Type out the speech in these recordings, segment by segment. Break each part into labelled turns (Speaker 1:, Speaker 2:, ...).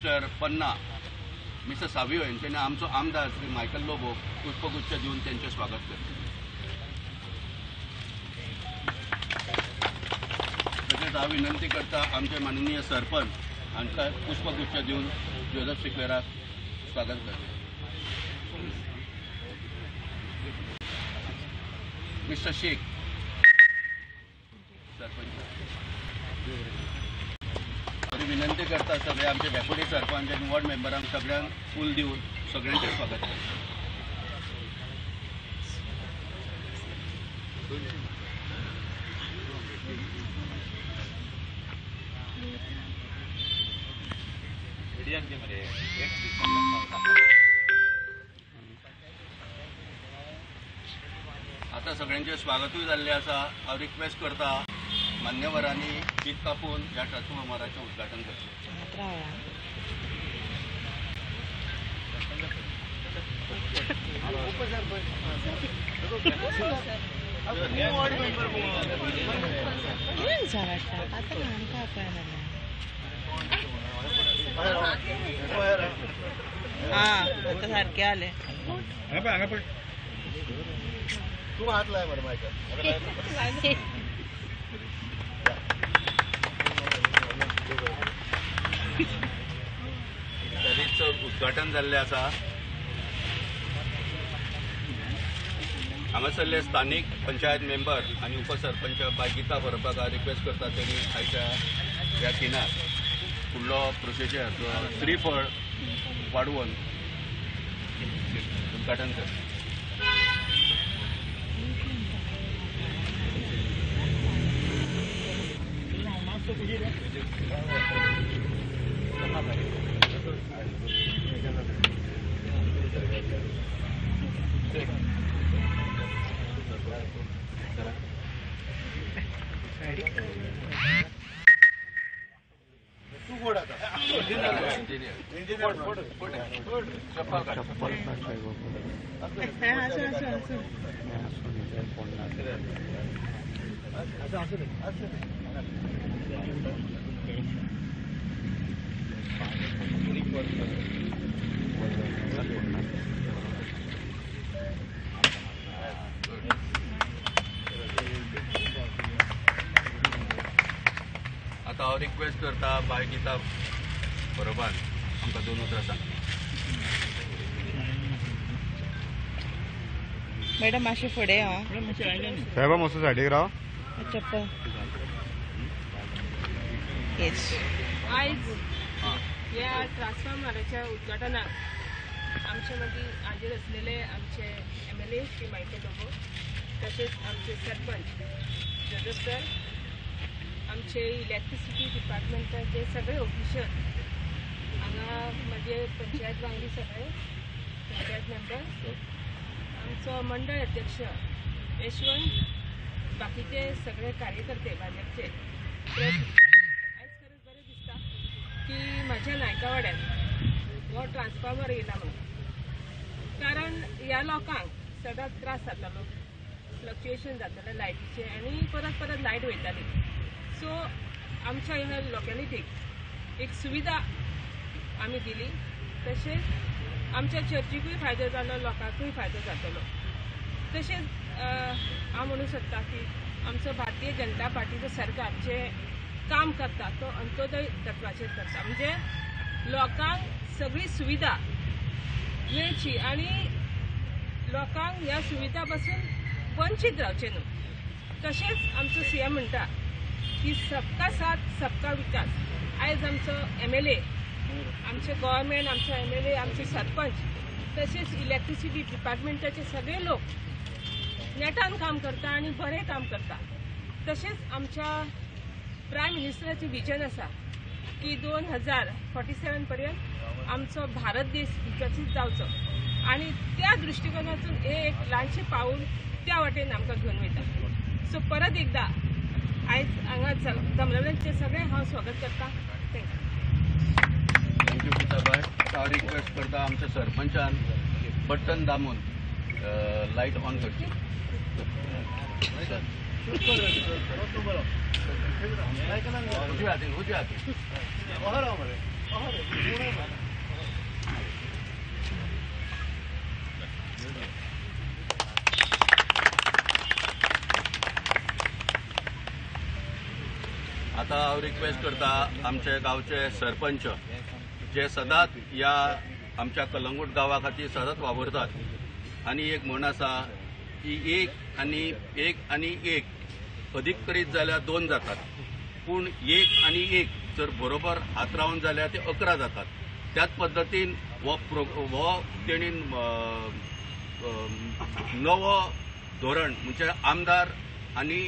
Speaker 1: Mister पन्ना, mister Savio यांच्यानी आमचो आमदार Shri Michael Lobo पुष्पगुच्छ देऊन त्यांचे स्वागत करते। तसेच हांव विनंती करता आमचे माननीय सरपंच हांकां पुष्पगुच्छ देऊन जोसेफ सिक्वेराक स्वागत करते। मिस्टर शेख सरपंच विनंती करता सगळे आमचे डेप्युटी सरपंच आणि वॉर्ड मेंबरांक सगळ्यांक फूल दिवन सगळ्यांचे स्वागत करता। आता सगळ्यांचे स्वागतूय जाल्ले आसा। हांव रिक्वेस्ट करता मान्यवरांनी केक कापून ह्या ट्रान्सफॉर्मराचें उद्घाटन करचें।
Speaker 2: सारखे आले
Speaker 3: तू हात लाय बरं मायकल
Speaker 1: तरीच उद्घाटन जाल्लें आसा। हांगासरले स्थानिक पंचायत मेंबर आणि उपसरपंच बाय गीता बरोवपाक रिक्वेस्ट करता तेणी आयच्या ह्या सिनार फुडलो प्रोसिजर श्रीफळ वाडवून उद्घाटन करता। आता हांव रिक्वेस्ट करता बाय गीता बरोबर आमकां दोन उतरां सांग।
Speaker 2: मॅडम मातशें फुडें
Speaker 3: साहेबा मस्त सायडीक राव।
Speaker 2: चप्पल
Speaker 4: आयज ह्या ट्रान्सफॉर्मराच्या उद्घाटनाक आमचे मदीं हाजीर आसलेले आमचे MLA श्री मायकल लोबो, तसेच आमचे सरपंच जोसेफ सर, आमचे इलेक्ट्रिसिटी डिपार्टमेंटाचे सगळे ऑफिशर, हांगा माझे पंचायत वांगडी सगळे पंचायत मेंबर, आमचो मंडळ अध्यक्ष यशवंत, बाकीचे सगळे कार्यकर्ते भाजपचे। आयज खरेंच बरें दिसता की म्हाज्या नायकावाड्यान हो ट्रान्सफॉर्मर येयला म्हणून, कारण ह्या लोकांक सदांच त्रास जातालो, फ्लक्च्युएशन जातालें लायटीचे आनी परत परत लायट वयताली। सो आमच्या ह्या लोकॅलिटीक एक सुविधा आमी दिली, तशेंच आमच्या चर्चीकूय फायदो जालो, लोकांकूय फायदो जातलो। तशेंच हांव म्हणूं सोदतां की आमचो भारतीय जनता पार्टीचो सरकार जे काम करता तो अंत्योदय तत्वाचेर करता, म्हणजे लोकांक सगळी सुविधा मेळची आणि लोकांक ह्या सुविधा पासून वंचीत रावचे न्हू। तशेंच आमचो CM म्हणटा की सबका साथ सबका विकास। आयज आमचो MLA, आमचे गव्हर्मेंट, आमचो MLA, आमचे सरपंच, तसेच इलेक्ट्रिसिटी डिपार्टमेंटाचे सगळे लोक नेटान काम करता आणि बरें काम करता। तसेच आमच्या प्रायम मिनिस्टराचे विजन आसा की 2047 पर्यंत आमचो भारत देश विकसीत जावचो, आणि त्या दृष्टिकोनातून हे एक ल्हानशें पाऊल त्या वाटेन आमकां घेवन वयता। सो परत एकदा आयज हांगा जमलेल्यांचे सगळे हांव स्वागत करता।
Speaker 1: थँक्यू गीताबाई। हांव रिक्वेस्ट करता आमच्या सरपंचान बटन दामून लायट ऑन करची। उजव्या हातीन आता हांव रिक्वेस्ट करता आमचे गांवचे सरपंच जे सदांच ह्या आमच्या कलंगूट गांवा खातीर सदांच वावरतात आनी एक म्हण आसा की एक आनी एक अदीक करीत जाल्यार 2 जातात पूण 1 आनी 1 जर बरोबर हात रावन जाल्यार ते 11 जातात. त्याच पद्दतीन हो तेणीन नवो धोरण म्हणजे आमदार आनी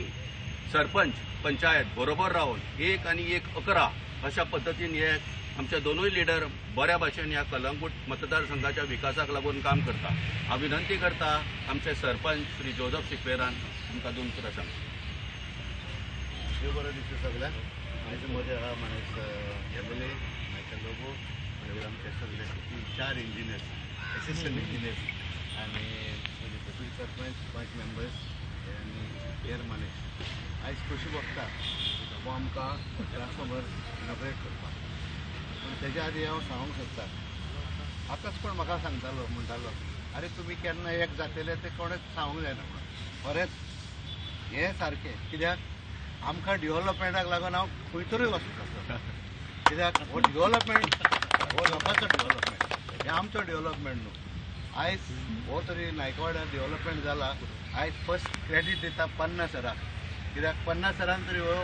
Speaker 1: सरपंच पंचायत बरोबर रावन 1 आनी 1 11 अशा पद्दतीन हे आमचे दोनूय लिडर बऱ्या भाशेन ह्या कलंगूट मतदारसंघाच्या विकासाक लागून काम करता. हांव विनंती करता आमचे सरपंच श्री जोझफ सिक्वेरान आमकां 2 उतरां सांगता.
Speaker 3: देव बरो दिसता सगळ्यांक. आयज मदें आहा मनीस एमएलए मायकल लोबो आनी आमचे सगळे 4 इंजिनियर्स एसिस्टंट इंजिनियर्स आनी डेप्युटी सरपंच 5 मेंबर्स आनी एअर मनीस. आयज कशी बघता हो आमकां ट्रान्सफॉर्मर इनॉग्रेट करपाक पूण तेज्या आदी हांव सांगूंक सोदतां. आतांच कोण म्हाका सांगतालो म्हणटालो अरे तुमी केन्ना एक जातले ते कोणेच सांगूंक जायना म्हणून. खरेंच हें सारकें कित्याक आमकां डेव्हलपमेंटाक लागून हांव खंयतरूय वचूंक शकता. कित्याक हो डेव्हलपमेंट हो लोकांचो डेव्हलपमेंट हे आमचो डेव्हलपमेंट न्हू. आयज हो तरी नायकवाड्यार डेव्हलपमेंट जाला. आयज फर्स्ट क्रेडीट दिता 50 सराक. कित्याक 50 सरान तरी हो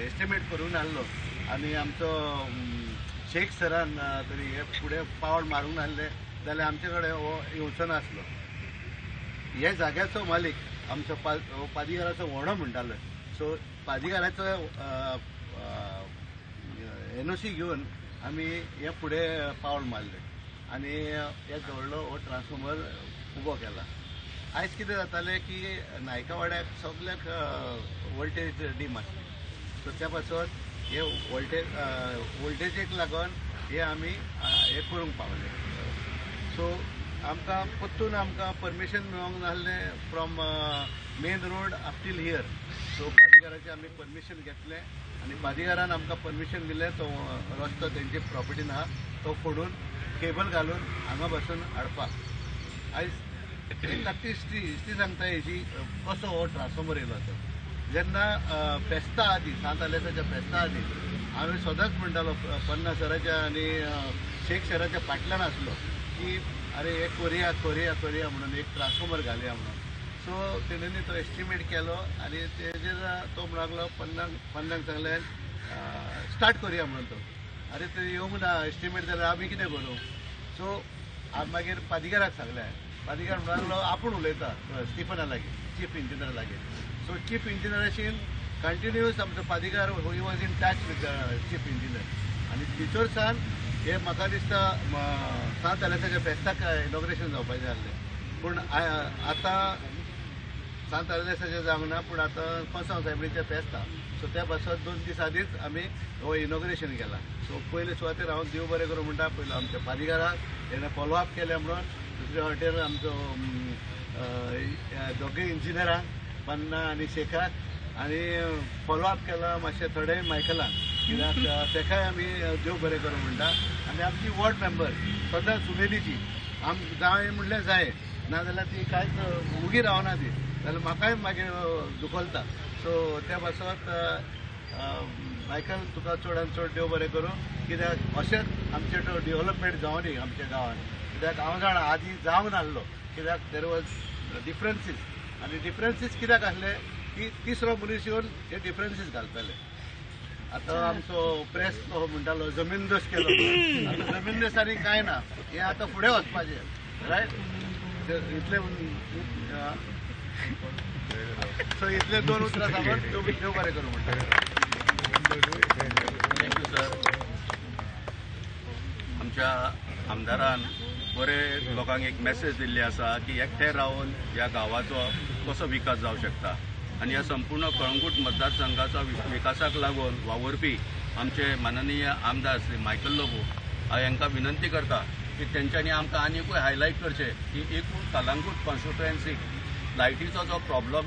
Speaker 3: एस्टिमेट करून हाडलो आनी आमचो शेख सरान तरी हे फुडें पावल मारूंक नासले जाल्यार आमचे कडेन हो येवचो नासलो. हे जाग्याचो मालीक आमचो पादीगाराचो व्हडो म्हणटालो. सो पादीगाराचो NOC घेवन आमी हे फुडें पावल मारले आनी हे व्हडलो हो ट्रान्सफॉर्मर उबो केला. आयज कितें जातालें की नायकावाड्याक सगळ्याक वोल्टेज डीम आसली. सो त्या पासत हे वोल्टेजीक लागून हे आमी हे करूंक पावले. सो आमकां परतून आमकां परमिशन मेळोंक नासलें from main road up till here. So पादीगाराचें आमी परमिशन घेतलें आनी पादीगारान आमकां परमिशन दिलें तो रस्तो तेंचे प्रॉपर्टीन आहा तो फोडून केबल घालून हांगा बसून हाडपाक. आयज ताची हिस्ट्री सांगता हेजी कसो हो ट्रान्सफॉर्मर येयलो तो. जेन्ना फेस्ता आदी सांत आलेसाच्या फेस्ता आदी हांवें सदांच म्हणटालो 50 सराच्या आनी शेख सराच्या फाटल्यान आसलो की अरे हे कोरिया म्हणून एक ट्रान्सफॉर्मर घालया म्हणून. सो तेणेंनी तो एस्टिमेट केलो आनी तेजेर तो म्हणूंक 50 सांगलें स्टार्ट करुया म्हणून. तो अरे ते येवंक ना एस्टिमेट जाल्यार आमी कितें करूं. सो हांव मागीर पादीगाराक सांगलें. पादीगार म्हणूंक लागलो आपूण उलयता स्टिफना लागीं चीफ इंजिनियर लागीं. सो चीफ इंजिनियराशीन कंटिन्युअस आमचो पादीगार he was in touch with chief engineer आनी थिचोरसान हे म्हाका दिसता सांत आलेसाच्या फेस्ताक इनॉग्रेशन जावपाचें आसलें पूण आतां सांत आलेसाचें जावंक ना पूण आतां कोसांव सायबीचें फेस्त आहा. सो त्या पासत 2 दीस आदींच आमी हो इनॉग्रेशन केला. सो पयले सुवातेर हांव देव बरें करूं म्हणटा पयलो आमच्या पादीगाराक तेणें फॉलोअप केलें म्हणून. दुसरे फावटीर आमचो दोगूय इंजिनियरांक पन्ना आनी शेखाक आनी फॉलोअप केला मातशें थोडे मायकलान कित्याक तेकाय आमी देव बरें करूं म्हणटा. आनी आमची वॉर्ड मेंबर सदांच उमेदीची जाय म्हणलें जाय नाजाल्यार ती कांयच उगी रावना ती जाल्यार म्हाकाय मागीर दुखलता. सो त्या पासत मायकल तुका चडांत चड देव बरें करूं कित्याक अशेंच आमचे डेव्हलपमेंट जावं न्ही आमच्या गांवांत. कित्याक हांव जाणा आदी जावंक नासलो कित्याक देर वॉज डिफरन्सीस आनी डिफरन्सीस कित्याक आसले की तिसरो मनीस येवन हे डिफरन्सीस घालताले. आतां आमचो प्रेस तो म्हणटालो जमीनदोस केलो. आतां जमीनदोस आनी कांय ना हें आतां फुडें वचपाचें रायट. इतले सो इतले 2 उतरां सांगून देव बरें करूं म्हणटा.
Speaker 1: Thank you sir. आमच्या आमदारान बरे लोकांक एक मेसेज दिल्ली आसा की एकठांय रावन ह्या गांवाचो कसो विकास जावं शकता आनी ह्या संपूर्ण कळंगूट मतदारसंघाचा विकासाक लागून वावरपी आमचे माननीय आमदार श्री मायकल लोबो हांव हांकां विनंती करता की तेंच्यांनी आमकां आनीकूय हायलायट करचें की एकूण कळंगूट कॉन्स्टिट्युएन्सीक लायटीचो जो प्रॉब्लम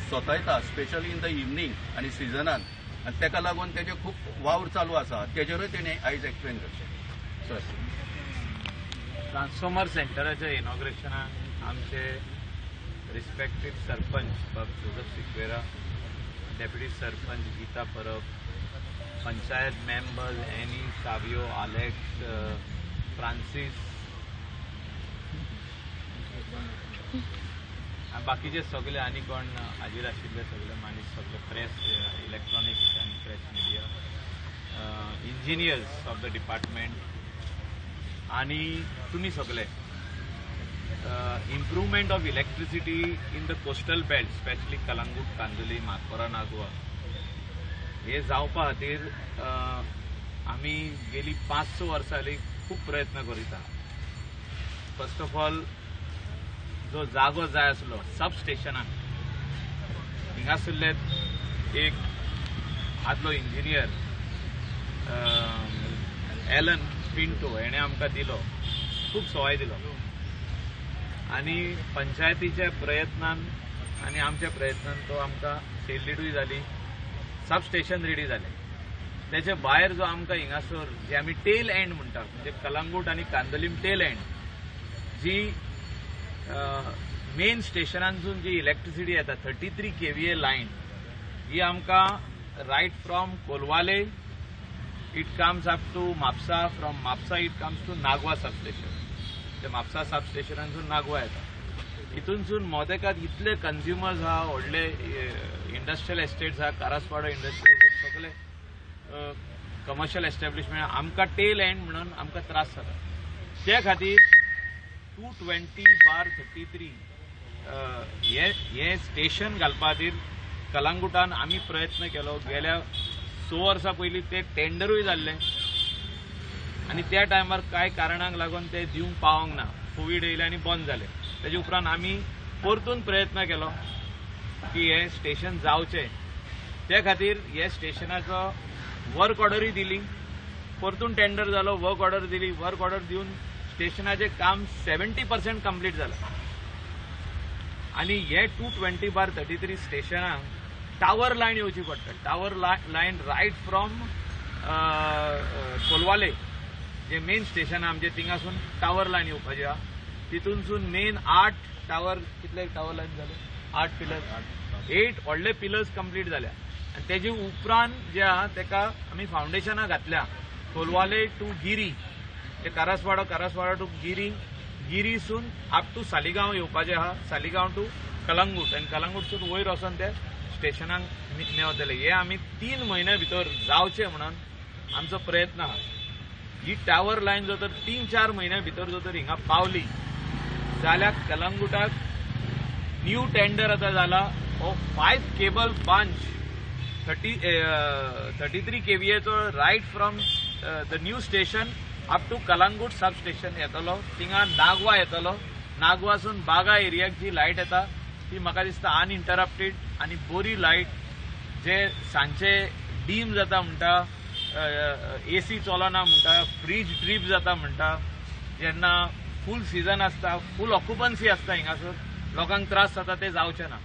Speaker 1: सोंतयता स्पेशली इन द इवनिंग आनी सिजनान आनी ताका लागून तेजे खूब वावर चालू आसा तेजेरूय तेणी आयज एक्सप्लेन करचें सर.
Speaker 5: ट्रान्सफॉर्मर सेंटराच्या इनॉग्रेशनाक आमचे respected sarpanch Bab Joseph Sequeira, deputy sarpanch Geeta Parab, panchayat members Annie, Savio, Alex, Francis, बाकीचे सगळे आनी कोण हाजीर आशिल्ले सगळे मनीस, सगळे प्रेस, इलेक्ट्रॉनिक्स आनी press media, engineers of the department आनी तुमी सगळे improvement of electricity in the coastal belt specially Calangute, Candolim, मार्कोरा, नागवा हे जावपा खातीर आमी गेली 5-6 वर्सां खूब प्रयत्न करीत आहात. फर्स्ट ऑफ ऑल जो जागो जाय आसलो सब स्टेशनाक हिंगासरले एक आदलो इंजिनियर एलन पिंटो हेणे आमकां दिलो, खूब सवाय दिलो आनी पंचायतीच्या प्रयत्नान आनी आमच्या प्रयत्नान तो आमकां सेल लिडूय जाली, सब स्टेशन रेडी जालें. तेचे भायर जो आमकां हिंगासर जे आमी टेल एंड म्हणटात म्हणजे कलंगूट आनी कांदोलीम टेल एंड जी मेन स्टेशनांसून जी इलेक्ट्रिसिटी येता 33 kVA लायन ही आमकां right from Colvale it comes up to Mapusa, from Mapusa it comes to Nagoa substation. ते म्हापसा सबस्टेशनांसून नागवा येता. हितूनसून मोदेकात इतले कन्झ्युमर्स आहा, व्हडले इंडस्ट्रियल एस्टेट्स आहा, कारसवाडो इंडस्ट्रियल एस्टेट सगळे कमर्शियल एस्टॅब्लिशमेंट आमकां टेल एंड म्हणून आमकां त्रास जाता. त्या खातीर 220/33 हे स्टेशन घालपा खातीर कलंगूटान आमी प्रयत्न केलो. गेल्या 6 वर्सां पयलीं ते टेंडरूय जाल्लें आनी त्या टायमार कांय कारणांक लागून ते दिवंक पावोंक ना, कोवीड येयलें आनी बंद जालें. तेजे उपरांत आमी परतून प्रयत्न केलो की हे स्टेशन जावचें. त्या खातीर हे स्टेशनाचो वर्क ऑर्डरूय दिली, परतून टेंडर जालो, वर्क ऑर्डर दिली. वर्क ऑर्डर दिवन स्टेशनाचें काम 70% कंप्लीट जालां आनी हे 220/33 स्टेशनाक टावर लायन येवची पडटा. Tower lion right from Colvale जे मेन स्टेशन आमचे थिंगासून टावर लायन येवपाची आहा. तितूनसून मेन 8 टावर, कितले टावर लायन जाले, 8 पिलर्स, 8 व्हडले पिलर्स कंप्लीट जाल्या आनी तेजे उपरांत जे आहा तेका आमी फावंडेशनां घातल्या. कोलवाले टू गिरी, ते कारसवाडो टू गिरीसून अप टू सालिगांव येवपाचें आहा, सालिगांव टू कलंगूट आनी कलंगूटसून वयर वचोन ते स्टेशनाक मेवतले. हे आमी 3 म्हयन्या भितर जावचें म्हणून आमचो प्रयत्न आहा. ही टावर लायन जर तर 3-4 म्हयन्या भितर जर तर हिंगा पावली जाल्यार कलंगूटाक न्यू टेंडर आतां जाला हो 5 केबल बंच 33 kVAचो right from the new station up to Calangute substation येतलो. थिंगा नागवा येतलो. नागवासून बागा एरियाक जी लायट येता ती म्हाका दिसता अनइंटरप्टेड आनी बरी लायट. जे सांचे डीम जाता म्हणटा, AC चलना म्हणटा, फ्रीज ड्रीप जाता म्हणटा, जेन्ना फूल सिजन आसता, फूल ऑक्युपन्सी आसता हिंगासर, लोकांक त्रास जाता ते जावचे ना.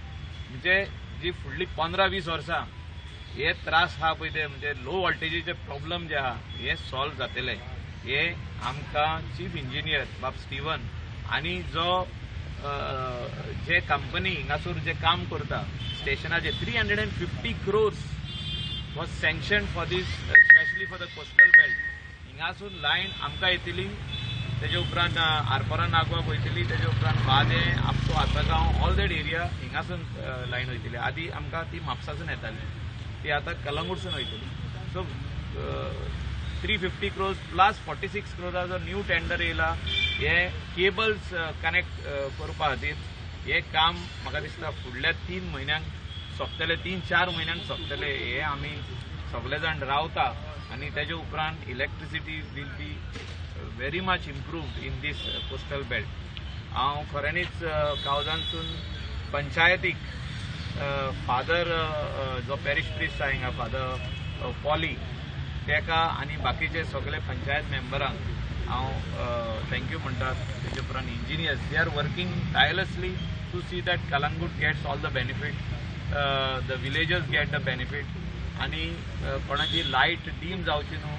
Speaker 5: म्हणजे जी फुडली 15-20 वर्सां हे त्रास आहा पळय ते म्हणजे लो वोल्टेजीचे प्रॉब्लेम जे आहा हे सॉल्व जातले. हे आमकां चीफ इंजिनियर बाब स्टीवन आनी जो जे कंपनी हिंगासर जे काम करता स्टेशनाचे 350 crores was sanction for these specially for the coastal belt. हिंगासून लायन आमकां येतली, तेजे उपरांत आरपोरा नागवा वयतली, तेजे उपरांत बादे अप टू आतागांव ऑल दॅट एरिया हिंगासून लायन वयतली. आदी आमकां ती म्हापसासून येताली, ती आतां कलंगूटसून वयतली. So 350 crores plus 46 crores new tender येयला हे केबल्स कनेक्ट करपा खातीर. हे काम म्हाका दिसता फुडल्या 3 म्हयन्यांक सोंपतले, 3-4 म्हयन्यांक सोंपतले. हे आमी सगळे जाण रावता आनी तेजे उपरांत electricity will be very much improved in this coastal belt. हांव खऱ्यांनीच कावजानसून पंचायतीक फादर जो पॅरिश प्रिस्ट आहा हिंगा फादर पॉली तेका आनी बाकीचे सगळे पंचायत मेंबरांक हांव थँक्यू म्हणटा. तेजे उपरांत engineers they are working tirelessly to see that Calangute gets all the benefit, the villagers get the benefit आनी कोणाची लायट डीम जावची न्हू,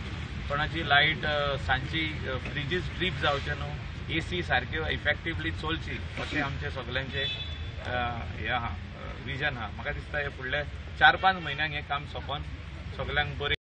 Speaker 5: कोणाची लायट सांजची फ्रिजीस ट्रीप जावचे न्हू, एसी सारक्यो इफेक्टिवली चलची अशें आमचे सगल्यांचे हे आहा विजन आहा. म्हाका दिसता हे फुडले 4-5 म्हयन्यांक हें काम सोंपोवन सगल्यांक बरें